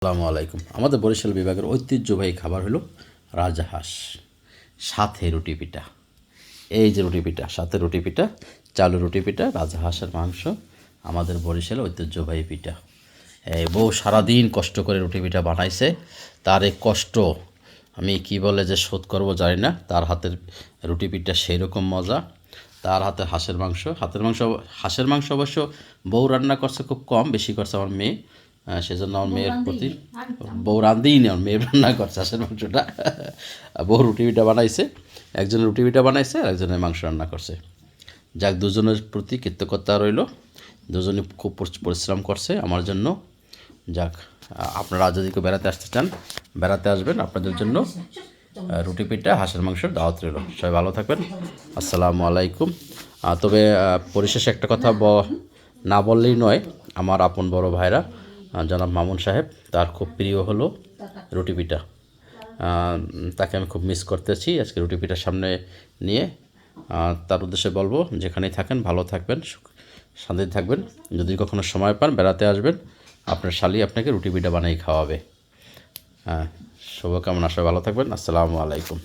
আসসালামু আলাইকুম। আমাদের বরিশাল বিভাগের ঐতিহ্যবাহী খাবার হলো রাজহাঁস, সাথে রুটি পিঠা। এই যে রুটি পিঠা, সাথে রুটি পিঠা, চালু রুটি পিঠা, রাজহাঁসের মাংস, আমাদের বরিশালের ঐতিহ্যবাহী পিঠা। এই বউ সারাদিন কষ্ট করে রুটি পিঠা বানাইছে। তার এই কষ্ট আমি কি বলে যে শোধ করবো জানি না। তার হাতের রুটি পিঠা সেই রকম মজা। তার হাতে হাঁসের মাংস অবশ্য বউ রান্না করছে খুব কম, বেশি করছে আমার মেয়ে। সেজন্য আমার মেয়ের প্রতি বউ রান্ধেই নেই, আমার মেয়ে রান্না করছে হাঁসের মাংসটা। বউ রুটি পিঠা বানাইছে, একজনের রুটি পিঠা বানাইছে আর একজনের মাংস রান্না করছে। যাক, দুজনের প্রতি কৃতজ্ঞতা রইল। দুজনে খুব পরিশ্রম করছে আমার জন্য। যাক, আপনারা যদি কেউ বেড়াতে আসতে চান, বেড়াতে আসবেন, আপনাদের জন্য রুটি পিঠা হাঁসের মাংসের দাওয়াত রইল। সবাই ভালো থাকবেন। আসসালামু আলাইকুম। তবে পরিশেষে একটা কথা না বললেই নয়, আমার আপন বড় ভাইরা জনাব মামুন সাহেব, তার খুব প্রিয় হলো রুটি পিঠা। তাকে আমি খুব মিস করতেছি আজকে রুটি পিঠার সামনে নিয়ে। তার উদ্দেশ্যে বলবো, যেখানেই থাকেন ভালো থাকবেন, শান্তিতে থাকবেন। যদি কখনো সময় পান বেড়াতে আসবেন, আপনার শালি আপনাকে রুটি পিঠা বানিয়ে খাওয়াবে। শুভকামনা, সবাই ভালো থাকবেন। আসসালামু আলাইকুম।